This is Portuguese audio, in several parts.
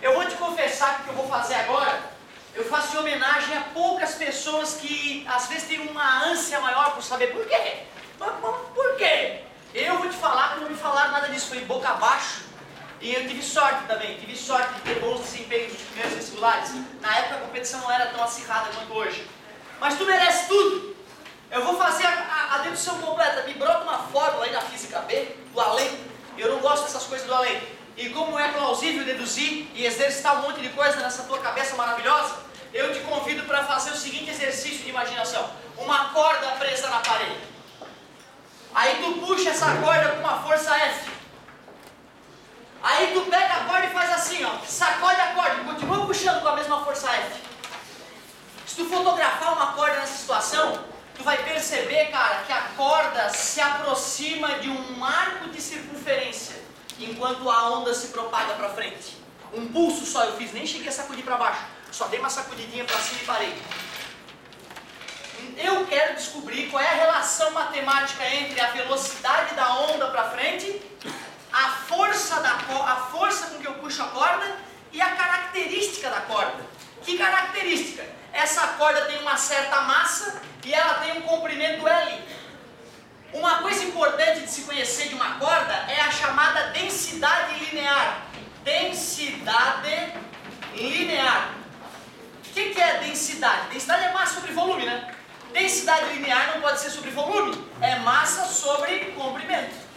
Eu vou te confessar que o que eu vou fazer agora, eu faço em homenagem a poucas pessoas que às vezes têm uma ânsia maior por saber por quê. Mas por quê? Eu vou te falar que não me falaram nada disso, foi boca abaixo. E eu tive sorte também, tive sorte de ter bons desempenhos nos primeiros vestibulares. Na época a competição não era tão acirrada quanto hoje. Mas tu merece tudo. Eu vou fazer a dedução completa. Me brota uma fórmula aí da física B, do além. Eu não gosto dessas coisas do além. E como é plausível deduzir e exercitar um monte de coisa nessa tua cabeça maravilhosa, eu te convido para fazer o seguinte exercício de imaginação. Uma corda presa na parede. Aí tu puxa essa corda com uma força F. Aí tu pega a corda e faz assim, ó, sacode a corda e continua puxando com a mesma força F. Se tu fotografar uma corda nessa situação, tu vai perceber, cara, que a corda se aproxima de um arco de circunferência, enquanto a onda se propaga para frente. Um pulso só eu fiz, nem cheguei a sacudir para baixo, só dei uma sacudidinha para cima e parei. Eu quero descobrir qual é a relação matemática entre a velocidade da onda para frente, a força com que eu puxo a corda e a característica da corda. Que característica? Essa corda tem uma certa massa e ela tem um comprimento L. Uma coisa importante de se conhecer de uma corda é a chamada densidade linear. Densidade linear. O que é densidade? Densidade é massa sobre volume, né? Densidade linear não pode ser sobre volume, é massa sobre comprimento.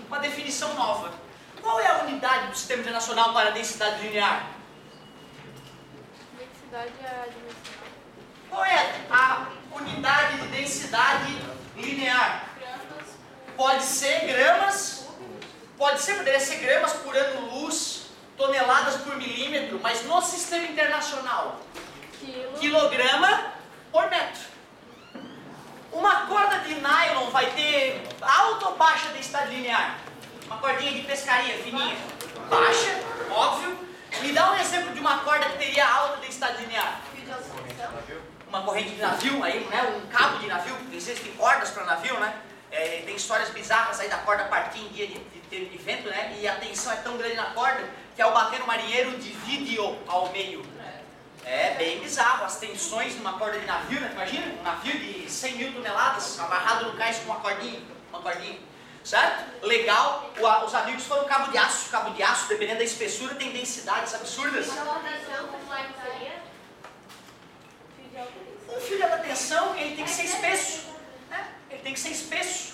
Uma definição nova. Qual é a unidade do Sistema Internacional para a densidade linear? Densidade é a dimensão. Qual é a unidade de densidade linear? Gramas. Pode ser gramas, poderia ser gramas por ano-luz, toneladas por milímetro, mas no Sistema Internacional, quilograma por metro. Uma corda de nylon vai ter alta ou baixa densidade linear? Uma cordinha de pescaria fininha? Baixa, óbvio. Me dá um exemplo de uma corda que teria alta densidade linear. Uma corrente de navio, aí, né, um cabo de navio, existem cordas para navio, né? Tem histórias bizarras aí da corda partir em dia de vento, né? E a tensão é tão grande na corda que ao bater no marinheiro divide-o ao meio. É bem bizarro, as tensões numa corda de navio, né? Imagina, um navio de 100 mil toneladas amarrado no cais com uma cordinha, certo? Legal, os amigos foram cabo de aço, dependendo da espessura, tem densidades absurdas. Um fio de alta tensão, ele tem que ser espesso, né? Ele tem que ser espesso.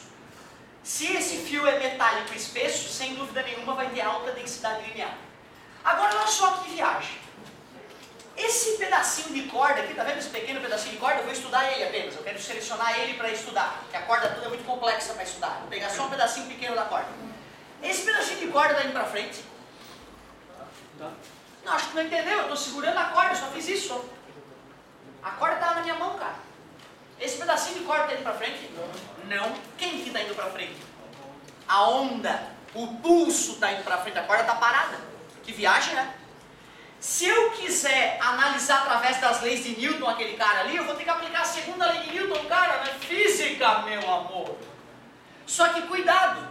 Se esse fio é metálico e espesso, sem dúvida nenhuma vai ter alta densidade linear. Agora olha só que viagem. Esse pedacinho de corda aqui, tá vendo esse pequeno pedacinho de corda? Eu vou estudar ele apenas, eu quero selecionar ele para estudar, porque a corda toda é muito complexa para estudar. Vou pegar só um pedacinho pequeno da corda. Esse pedacinho de corda está indo para frente. Não, acho que não entendeu, eu estou segurando a corda, eu só fiz isso. A corda estava na minha mão, cara. Esse pedacinho de corda está indo para frente? Não. Quem que está indo para frente? A onda, o pulso está indo para frente, a corda está parada. Que viagem, né? Se eu quiser analisar através das leis de Newton aquele cara ali, eu vou ter que aplicar a segunda lei de Newton, cara, né? Física, meu amor. Só que cuidado,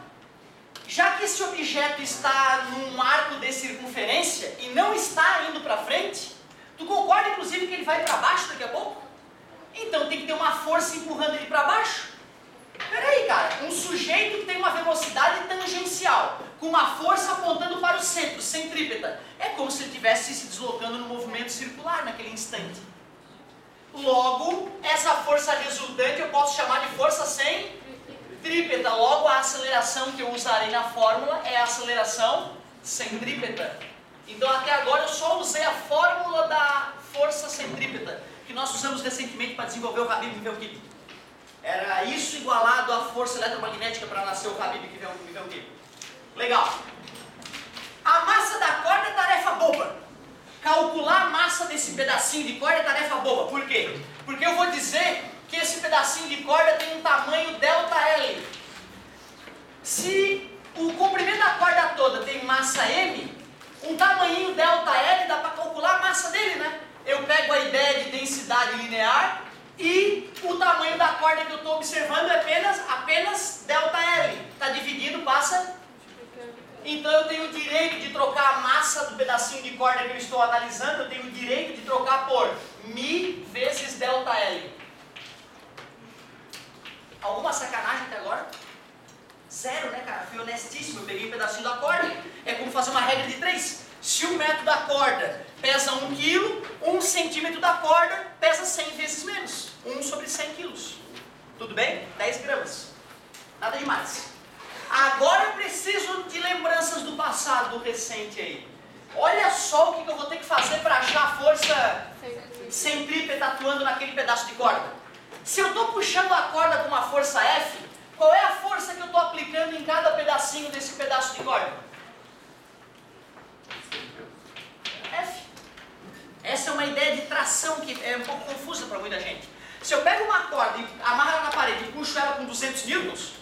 já que esse objeto está num arco de circunferência e não está indo para frente, tu concorda inclusive que ele vai para baixo daqui a pouco? Então tem que ter uma força empurrando ele para baixo. Peraí, cara, um sujeito que tem uma velocidade tangencial, com uma força apontando para o centro, centrípeta, é como se ele estivesse se deslocando no movimento circular naquele instante. Logo, essa força resultante eu posso chamar de força centrípeta. Logo, a aceleração que eu usarei na fórmula é a aceleração centrípeta. Então, até agora eu só usei a fórmula da força centrípeta, que nós usamos recentemente para desenvolver o Habib Kivell. Era isso igualado à força eletromagnética para nascer o Habib Kivell. Legal. A massa da corda é tarefa boba. Calcular a massa desse pedacinho de corda é tarefa boba. Por quê? Porque eu vou dizer que esse pedacinho de corda tem um tamanho ΔL. Se o comprimento da corda toda tem massa M, um tamanho ΔL dá para calcular a massa dele, né? Eu pego a ideia de densidade linear e o tamanho da corda que eu estou observando é apenas ΔL. Está dividido, passa. Então eu tenho o direito de trocar a massa massa do pedacinho de corda que eu estou analisando, eu tenho o direito de trocar por Mi vezes delta L. Alguma sacanagem até agora? Zero, né, cara? Fui honestíssimo, eu peguei um pedacinho da corda. É como fazer uma regra de 3. Se 1 metro da corda pesa 1 quilo, 1 centímetro da corda pesa 100 vezes menos. 1 sobre 100 quilos. Tudo bem? 10 gramas. Nada demais. Agora eu preciso de lembranças do passado, do recente aí. Olha só o que eu vou ter que fazer para achar a força centrípeta atuando naquele pedaço de corda. Se eu estou puxando a corda com uma força F, qual é a força que eu estou aplicando em cada pedacinho desse pedaço de corda? F. Essa é uma ideia de tração que é um pouco confusa para muita gente. Se eu pego uma corda e amarro ela na parede e puxo ela com 200 newtons,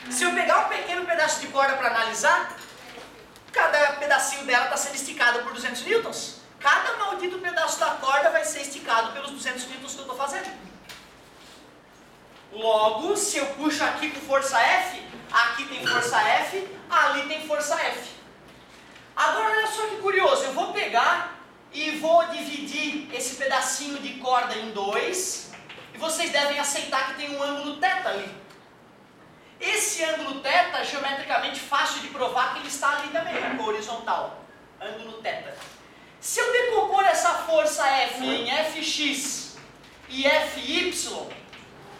se eu pegar um pequeno pedaço de corda para analisar, cada pedacinho dela está sendo esticado por 200 newtons. Cada maldito pedaço da corda vai ser esticado pelos 200 newtons que eu estou fazendo. Logo, se eu puxo aqui com força F, aqui tem força F, ali tem força F. Agora olha só que curioso, eu vou pegar e vou dividir esse pedacinho de corda em 2, e vocês devem aceitar que tem um ângulo θ ali. Esse ângulo θ, geometricamente fácil de provar que ele está ali também, na horizontal. Ângulo θ. Se eu decompor essa força F em Fx e Fy,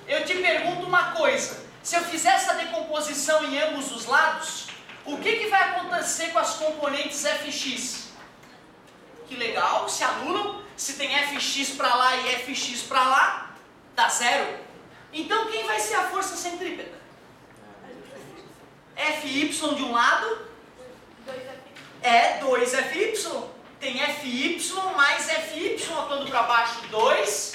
eu te pergunto uma coisa. Se eu fizer essa decomposição em ambos os lados, o que vai acontecer com as componentes Fx? Que legal, se anulam. Se tem Fx para lá e Fx para lá, dá zero. Então quem vai ser a força centrípeta? Fy de um lado é 2Fy. Tem Fy mais Fy atuando para baixo, 2.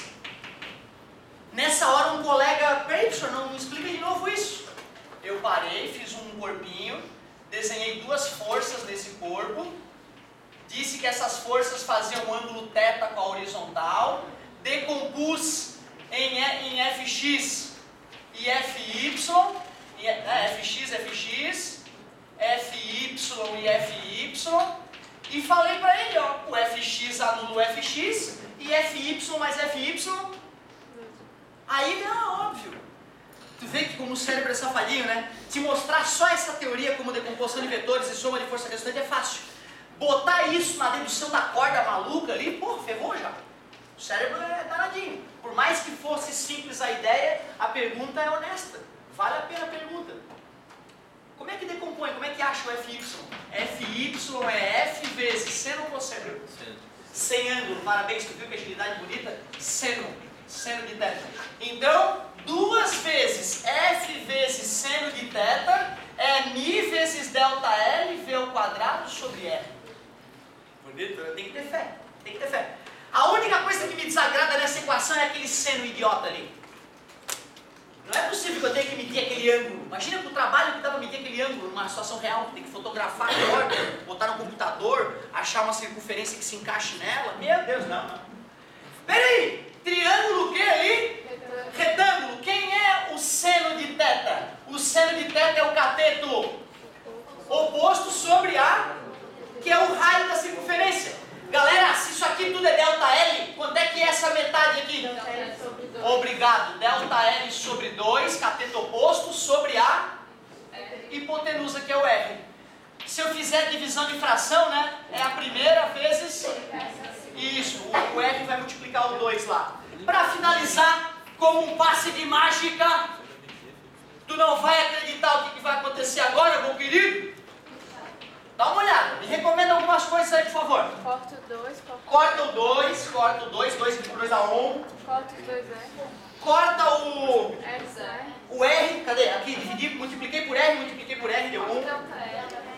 Nessa hora um colega, peraí, professor, não me explica de novo isso. Eu parei, fiz um corpinho, desenhei 2 forças nesse corpo, disse que essas forças faziam um ângulo θ com a horizontal, decompus em Fx e Fy, Fx, Fy e Fy, e falei para ele, ó, o Fx anula o Fx e Fy mais Fy. Aí, não, óbvio. Tu vê que como o cérebro é safadinho, né? Te mostrar só essa teoria como decomposição de vetores e soma de força resultante é fácil. Botar isso na dedução da corda maluca ali, pô, ferrou já. O cérebro é danadinho. Por mais que fosse simples a ideia, a pergunta é honesta. Vale a pena a pergunta. Como é que decompõe? Como é que acha o Fy? Fy é F vezes seno ou cosseno? Sem ângulo. Parabéns, tu viu que agilidade bonita? Seno de θ. Então, 2 vezes F vezes seno de θ é Mi vezes delta L V ao quadrado sobre R. Bonito? Tem que ter fé. Tem que ter fé. A única coisa que me desagrada nessa equação é aquele seno idiota ali. Não é possível que eu tenha que medir aquele ângulo. Imagina que o trabalho que dá para medir aquele ângulo numa situação real. Tem que fotografar a corda, botar no computador, achar uma circunferência que se encaixe nela. Meu Deus, não. Peraí! Triângulo o que ali? Retângulo. Quem é o seno de θ? O seno de θ é o cateto oposto sobre A, que é o raio da circunferência. Galera, se isso aqui tudo é delta L, quanto é que é essa metade aqui? Obrigado. Delta L sobre 2, cateto oposto, sobre A, hipotenusa, que é o R. Se eu fizer divisão de fração, né? É a primeira vezes... Isso, o R vai multiplicar o 2 lá. Para finalizar, como um passe de mágica, tu não vai acreditar o que vai acontecer agora, meu querido? Dá uma olhada, me recomenda algumas coisas aí, por favor. Corta o 2, corta o 2, 2 por 2 dá 1. Corta os 2 R. Corta o R. O R, cadê? Aqui, multipliquei por R, deu 1.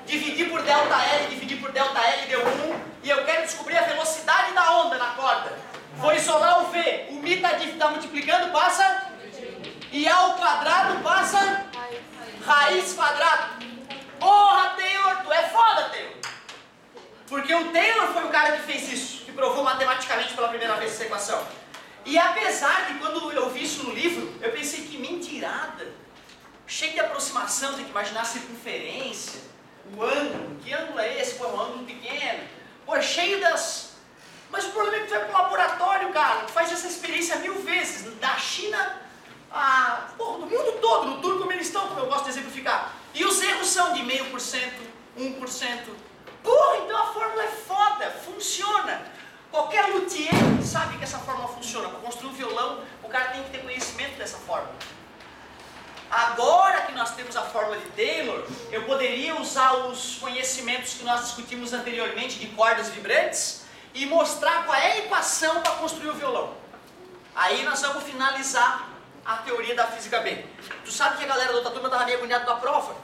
Dividir por delta L, deu 1. E eu quero descobrir a velocidade da onda na corda. Vou isolar o V. O Mi está multiplicando, passa? E A ao quadrado passa? Raiz quadrado. Porra, Taylor, tu é foda, Taylor. Porque o Taylor foi o cara que fez isso, que provou matematicamente pela primeira vez essa equação. E apesar de quando eu vi isso no livro, eu pensei que mentirada. Cheio de aproximação, tem que imaginar a circunferência, o ângulo. Que ângulo é esse? Pô, é um ângulo pequeno. cheio das... Mas o problema é que tu vai para o laboratório, cara, tu faz essa experiência 1000 vezes, da China do mundo todo, no Turcomenistão, como eu gosto de exemplificar. E os erros são de 0,5%, 1%. Porra, então a fórmula é foda, funciona. Qualquer luthier sabe que essa fórmula funciona. Para construir um violão, o cara tem que ter conhecimento dessa fórmula. Agora que nós temos a fórmula de Taylor, eu poderia usar os conhecimentos que nós discutimos anteriormente de cordas vibrantes e mostrar qual é a equação para construir o violão. Aí nós vamos finalizar a teoria da física B. Tu sabe que a galera da outra turma estava meio agoniada com a prova?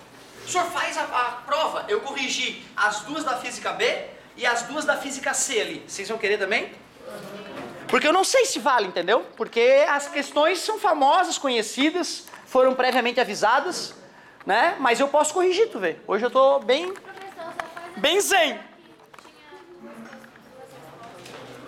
O senhor faz a prova, eu corrigi as 2 da física B e as 2 da física C ali. Vocês vão querer também? Porque eu não sei se vale, entendeu? Porque as questões são famosas, conhecidas, foram previamente avisadas, né? Mas eu posso corrigir, tu vê. Hoje eu tô bem zen.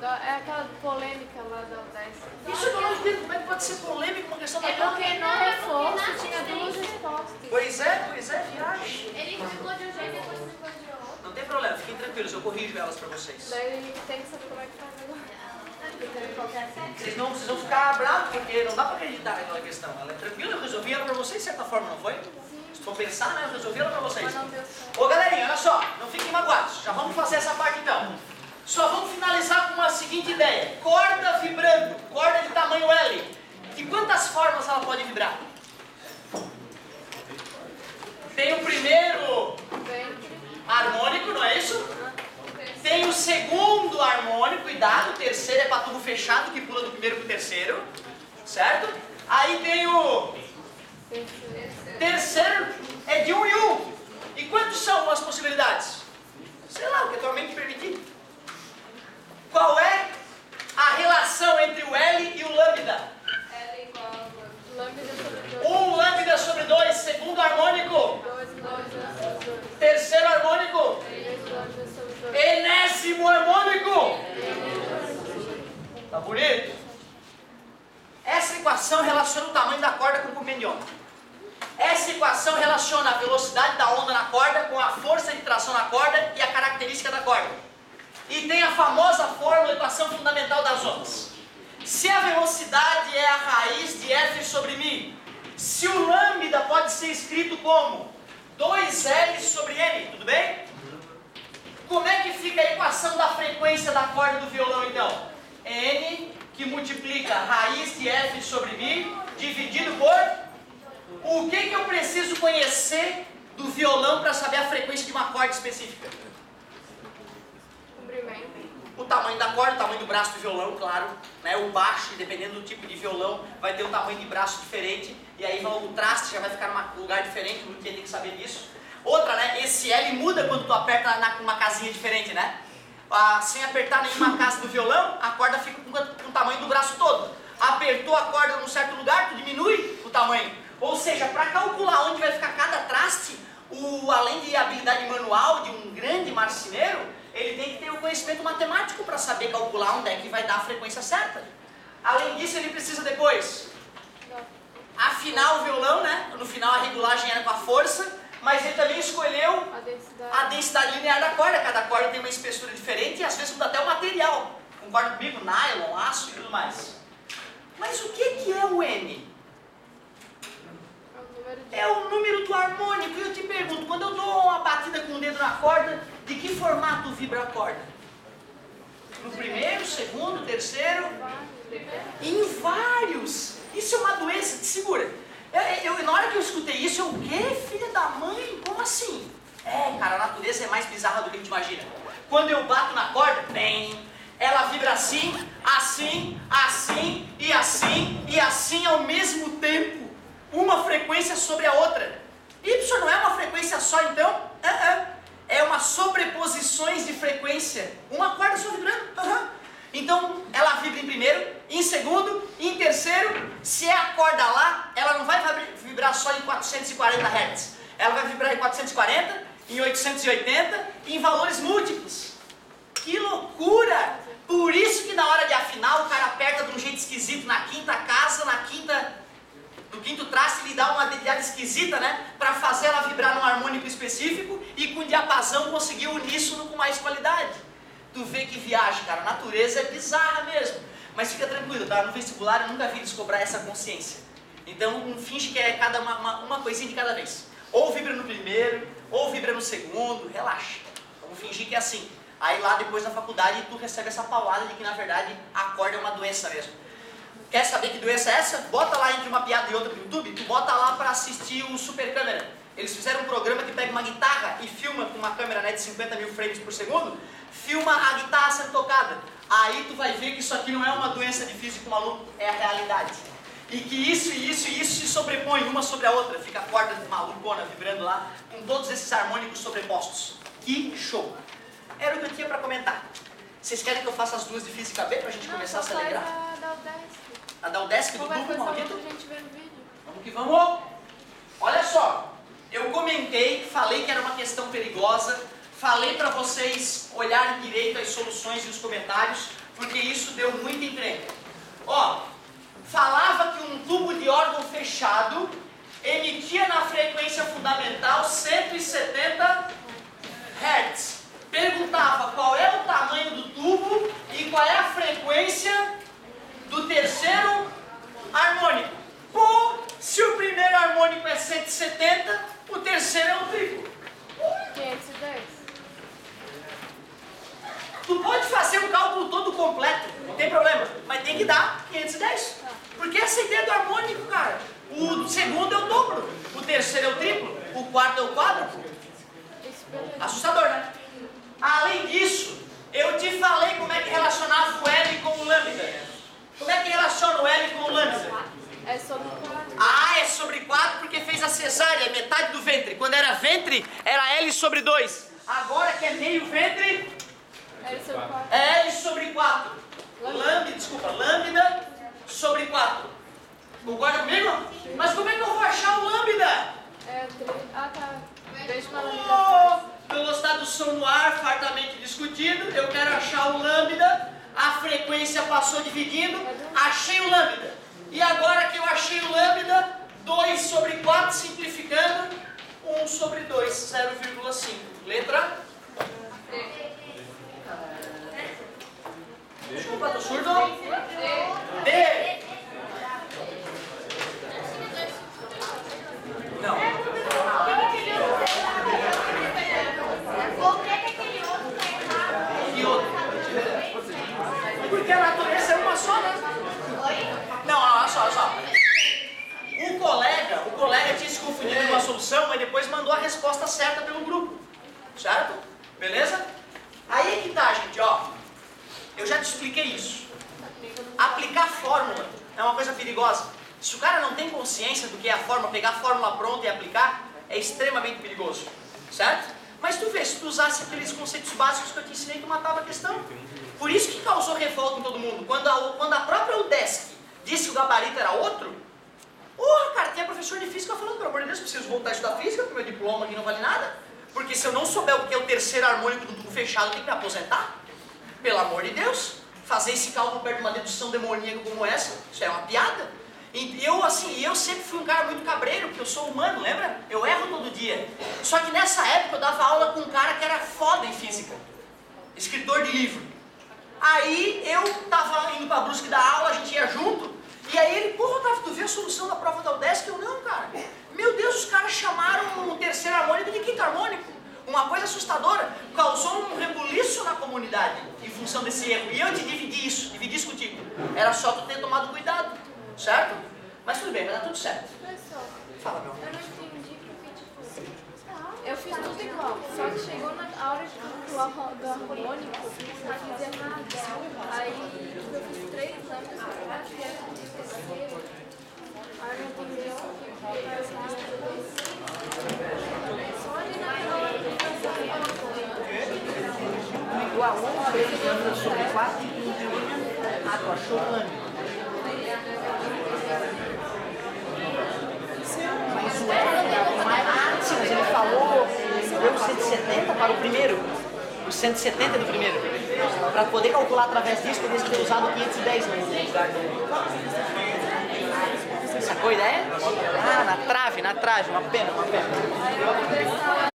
É aquela polêmica lá da UDESC. Isso eu não entendo, como é que pode ser polêmico uma questão da prova? Porque no reforço tinha 2 respostas. Pois é, viagem. Ele ficou de um jeito e depois ficou de outro. Não tem problema, fiquem tranquilos, eu corrijo elas pra vocês. Daí tem que saber como é que faz agora. Vocês não precisam ficar bravos, porque não dá pra acreditar naquela questão. Ela é tranquila, eu resolvi ela pra vocês de certa forma, não foi? Se for pensar, né, eu resolvi ela pra vocês. Mas não deu certo. Ô galerinha, olha só, não fiquem magoados, já vamos fazer essa parte então. Só vamos finalizar com uma seguinte ideia. Corda vibrando, corda de tamanho L. De quantas formas ela pode vibrar? Tem o primeiro harmônico, não é isso? Tem o segundo harmônico, cuidado, o terceiro é para tubo fechado, que pula do primeiro para o terceiro, certo? Aí tem o terceiro, é de 1 em 1. E quantos são as possibilidades? Sei lá, o que a tua mente permitir. Qual é a relação entre o L e o lambda? L igual a lambda sobre 2. 1 lambda sobre 2, segundo harmônico. 2 lambda sobre 2. Terceiro harmônico. 3 lambda sobre 2. Enésimo harmônico. Tá bonito? Essa equação relaciona o tamanho da corda com o comprimento de onda. Essa equação relaciona a velocidade da onda na corda com a força de tração na corda e a característica da corda. E tem a famosa fórmula, equação fundamental das ondas. Se a velocidade é a raiz de F sobre μ, se o lambda pode ser escrito como 2L sobre N, tudo bem? Como é que fica a equação da frequência da corda do violão então? N que multiplica raiz de F sobre μ dividido por... O que eu preciso conhecer do violão para saber a frequência de uma corda específica? O tamanho da corda, o tamanho do braço do violão, claro, né? O baixo, dependendo do tipo de violão, vai ter um tamanho de braço diferente, e aí o traste já vai ficar num lugar diferente, o luthier tem que saber disso. Outra, né? Esse L muda quando tu aperta numa casinha diferente, né? Sem apertar nenhuma casa do violão, a corda fica com o tamanho do braço todo. Apertou a corda num certo lugar, tu diminui o tamanho. Ou seja, para calcular onde vai ficar cada traste, além de habilidade manual de um grande marceneiro, ele tem que ter o conhecimento matemático para saber calcular onde é que vai dar a frequência certa. Além disso, ele precisa depois afinar o violão, né? No final a regulagem era com a força, mas ele também escolheu a densidade linear da corda. Cada corda tem uma espessura diferente e às vezes muda até o material. Concorda comigo? Nylon, aço e tudo mais. Mas o que é o N? É o número do harmônico. E eu te pergunto, quando eu dou uma batida com o dedo na corda, de que formato vibra a corda? No primeiro, segundo, terceiro? Em vários. Isso é uma doença, te segura. Na hora que eu escutei isso, o quê? Filha da mãe? Como assim? Cara, a natureza é mais bizarra do que a gente imagina. Quando eu bato na corda, bem, ela vibra assim, assim, assim e assim e assim ao mesmo tempo. Uma frequência sobre a outra. Y não é uma frequência só então? É uma sobreposições de frequência. Uma corda só vibrando. Então ela vibra em primeiro, em segundo, em terceiro. Se é a corda lá, ela não vai vibrar só em 440 Hz. Ela vai vibrar em 440, em 880, em valores múltiplos. Que loucura! Por isso que na hora de afinar o cara aperta de um jeito esquisito na quinta casa, no quinto traste ele dá uma dedilhada esquisita, né? Para fazer ela vibrar num harmônico específico e com diapasão conseguir o uníssono com mais qualidade. Tu vê que viagem, cara. A natureza é bizarra mesmo. Mas fica tranquilo, tá? No vestibular eu nunca vi eles cobrar essa consciência. Então finge que é uma coisinha de cada vez. Ou vibra no primeiro, ou vibra no segundo, relaxa. Vamos fingir que é assim. Aí lá depois na faculdade tu recebe essa paulada de que na verdade a corda é uma doença mesmo. Quer saber que doença é essa? Bota lá entre uma piada e outra no YouTube, tu bota lá pra assistir o Super Câmera. Eles fizeram um programa que pega uma guitarra e filma com uma câmera, né, de 50 mil frames por segundo, filma a guitarra sendo tocada. Aí tu vai ver que isso aqui não é uma doença de físico maluco, é a realidade. E que isso e isso e isso se sobrepõem uma sobre a outra, fica a corda malucona vibrando lá, com todos esses harmônicos sobrepostos. Que show! Era o que eu tinha pra comentar. Vocês querem que eu faça as duas de física B pra gente começar a celebrar? A da UDESC do tubo maldito? Vamos que vamos! Olha só, eu comentei, falei que era uma questão perigosa, falei para vocês olharem direito as soluções e os comentários, porque isso deu muito encrenca. Ó, falava que um tubo de órgão fechado emitia na frequência fundamental 170 Hz. Perguntava qual é o tamanho do tubo e qual é a frequência do terceiro harmônico. Pô, se o primeiro harmônico é 170, o terceiro é o triplo. 510. Tu pode fazer o cálculo todo completo, não tem problema, mas tem que dar 510. Porque essa ideia do harmônico, cara, o segundo é o dobro, o terceiro é o triplo, o quarto é o quádruplo. Assustador, né? Além disso, eu te falei como é que relacionava o L com o lambda. Como é que relaciona o L com o lambda? É sobre 4. Ah, é sobre 4 porque fez a cesárea, metade do ventre. Quando era ventre, era L sobre 2. Agora que é meio ventre, L sobre 4. é L sobre 4. Lambda sobre 4. Concorda comigo? Mas como é que eu vou achar o lambda? Ah, tá. Beijo pra Oh, velocidade do som no ar, fartamente discutido. Eu quero achar o lambda. A frequência passou dividindo. Achei o lambda. E agora que eu achei o lambda, 2 sobre 4 simplificando, 1 sobre 2, 0,5. Letra? Desculpa, tô surdo? D. Não. Por que aquele outro tá errado? E outro? Porque a natureza é uma só, né? Não, olha só. O colega tinha se confundido com uma solução, mas depois mandou a resposta certa pelo grupo. Certo? Beleza? Aí que tá, gente, ó. Eu já te expliquei isso. Aplicar fórmula é uma coisa perigosa. Se o cara não tem consciência do que é a fórmula, pegar a fórmula pronta e aplicar, é extremamente perigoso. Certo? Mas tu vê, se tu usasse aqueles conceitos básicos que eu te ensinei, tu matava a questão. Por isso que causou revolta em todo mundo. Quando a própria UDESC disse que o gabarito era outro, porra, cara, tinha professor de física falando, pelo amor de Deus, preciso voltar a estudar física, porque meu diploma aqui não vale nada. Porque se eu não souber o que é o terceiro harmônico do tubo fechado, eu tenho que me aposentar. Pelo amor de Deus, fazer esse cálculo perto de uma dedução demoníaca como essa, isso é uma piada. E eu sempre fui um cara muito cabreiro, porque eu sou humano, lembra? Eu erro todo dia. Só que nessa época eu dava aula com um cara que era foda em física, escritor de livro. Aí eu tava indo pra Brusque dar aula, a gente ia junto, e aí ele, porra, Otávio, tu viu a solução da prova da UDESC? Eu, não, cara. Meu Deus, os caras chamaram o terceiro harmônico de quinto harmônico. Uma coisa assustadora, causou um rebuliço na comunidade em função desse erro. E eu te dividi isso contigo. Era só tu ter tomado cuidado, certo? Mas tudo bem, vai dar tudo certo. Professor, Fala, meu. eu não entendi porque, tipo, eu fiz tudo igual, só que chegou na hora de calcular do harmônico, eu fiz errado. Aí eu fiz 3 lâmpadas para cada terceiro. Aí eu não entendi o que só ali na hora de Igual a 1 vezes lambda sobre 4. Ah, tu achou lambda. Mas o L é mais... Sim, mas ele falou, deu o 170 para o primeiro. O 170 do primeiro. Para poder calcular através disso, teria que ter usado o 510 no lugar do... Sacou a ideia? Ah, na trave, uma pena.